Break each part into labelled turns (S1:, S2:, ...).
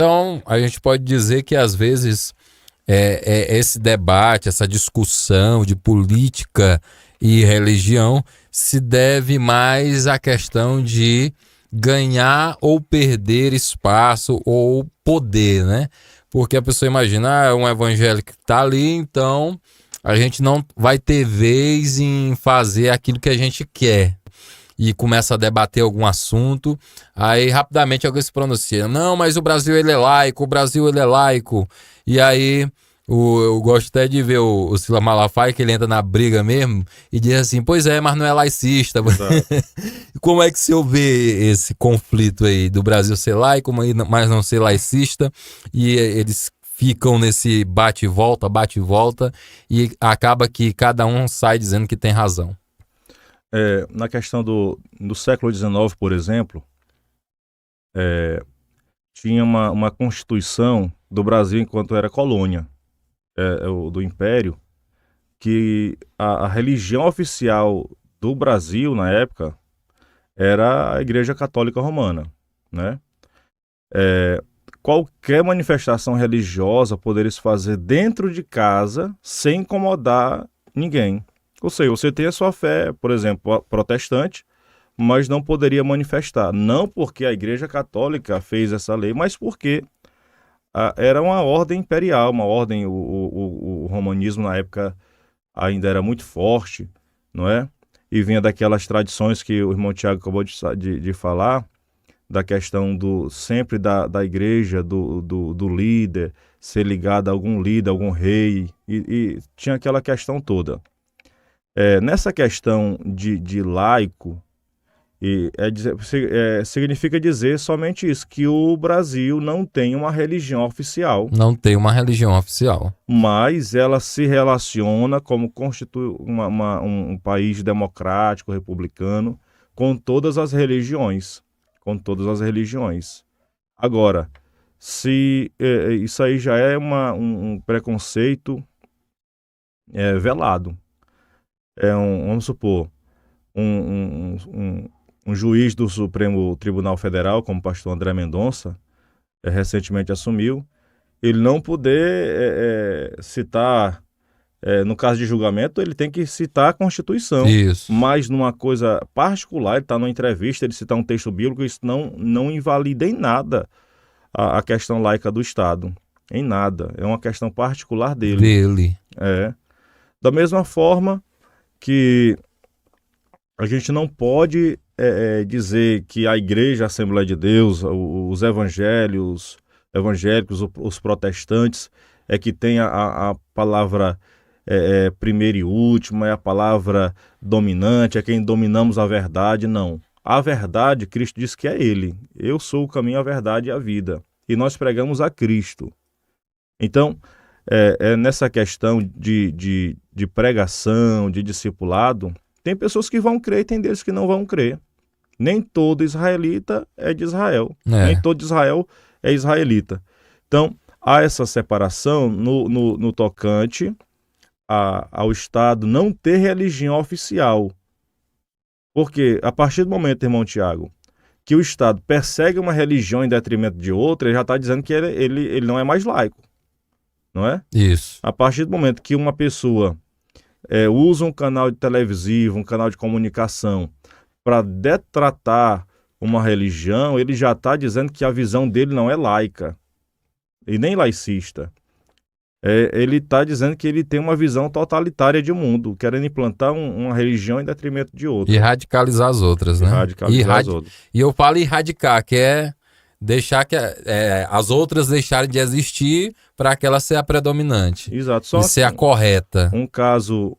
S1: Então, a gente pode dizer que às vezes esse debate, essa discussão de política e religião se deve mais à questão de ganhar ou perder espaço ou poder, né? Porque a pessoa imagina, um evangélico que está ali, então a gente não vai ter vez em fazer aquilo que a gente quer. E começa a debater algum assunto, aí rapidamente alguém se pronuncia, não, mas o Brasil ele é laico, o Brasil ele é laico. E aí eu gosto até de ver o Silas Malafaia, que ele entra na briga mesmo, e diz assim, pois é, mas não é laicista. Como é que se vê esse conflito aí do Brasil ser laico, mas não ser laicista, e eles ficam nesse bate e volta, e acaba que cada um sai dizendo que tem razão.
S2: Na questão do século XIX, por exemplo, tinha uma constituição do Brasil enquanto era colônia do Império, que a religião oficial do Brasil, na época, era a Igreja Católica Romana, né? Qualquer manifestação religiosa poderia se fazer dentro de casa sem incomodar ninguém. Ou seja, você tem a sua fé, por exemplo, protestante, mas não poderia manifestar. Não porque a Igreja Católica fez essa lei, mas porque era uma ordem imperial, uma ordem, o romanismo na época ainda era muito forte, não é? E vinha daquelas tradições que o irmão Tiago acabou de falar, da questão sempre da igreja, do líder, ser ligado a algum líder, algum rei, e tinha aquela questão toda. Nessa questão de laico, significa dizer somente isso, que o Brasil não tem uma religião oficial.
S1: Não tem uma religião oficial.
S2: Mas ela se relaciona como constitui um país democrático, republicano, com todas as religiões. Com todas as religiões. Agora, se isso aí já é um preconceito velado. Vamos supor, um juiz do Supremo Tribunal Federal, como o pastor André Mendonça, recentemente assumiu, ele não poder citar, no caso de julgamento, ele tem que citar a Constituição.
S1: Isso.
S2: Mas numa coisa particular, ele está numa entrevista, ele citar um texto bíblico, isso não invalida em nada a questão laica do Estado. Em nada. É uma questão particular dele. Da mesma forma que a gente não pode dizer que a Igreja, a Assembleia de Deus, os evangélicos, os protestantes, que tem a palavra primeira e última, é a palavra dominante, é quem dominamos a verdade. Não. A verdade, Cristo diz que é Ele. Eu sou o caminho, a verdade e a vida. E nós pregamos a Cristo. Então, nessa questão de pregação, de discipulado, tem pessoas que vão crer e tem deles que não vão crer. Nem todo israelita é de Israel. Nem todo Israel é israelita. Então, há essa separação no tocante ao Estado não ter religião oficial. Porque, a partir do momento, irmão Tiago, que o Estado persegue uma religião em detrimento de outra, ele já está dizendo que ele não é mais laico. Não é?
S1: Isso.
S2: A partir do momento que uma pessoa usa um canal televisivo, um canal de comunicação, para detratar uma religião, ele já está dizendo que a visão dele não é laica e nem laicista. Ele está dizendo que ele tem uma visão totalitária de mundo, querendo implantar uma religião em detrimento de outra.
S1: E radicalizar as outras, né? E eu falo erradicar, que é deixar que as outras deixarem de existir para aquela ser a predominante.
S2: Exato.
S1: Só ser a correta.
S2: Um caso,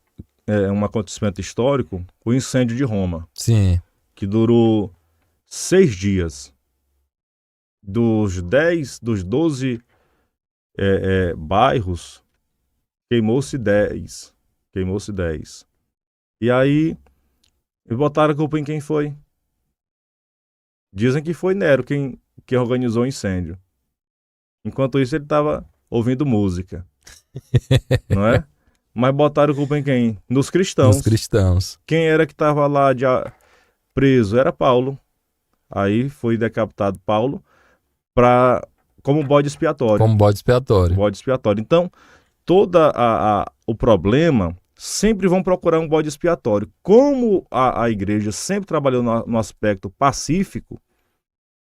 S2: um acontecimento histórico, o incêndio de Roma.
S1: Sim.
S2: Que durou 6 dias. Dos 12 bairros, queimou-se 10. E aí, botaram a culpa em quem foi? Dizem que foi Nero quem organizou o incêndio. Enquanto isso, ele estava ouvindo música. Não é? Mas botaram a culpa em quem? Nos cristãos.
S1: Nos cristãos.
S2: Quem era que estava lá preso? Era Paulo. Aí foi decapitado Paulo para como bode expiatório.
S1: Como bode expiatório.
S2: Bode expiatório. Então, o problema, sempre vão procurar um bode expiatório. Como a igreja sempre trabalhou no aspecto pacífico,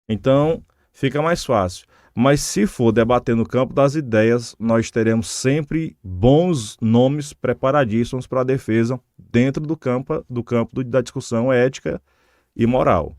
S2: então fica mais fácil. Mas se for debater no campo das ideias, nós teremos sempre bons nomes preparadíssimos para a defesa dentro do campo da discussão ética e moral.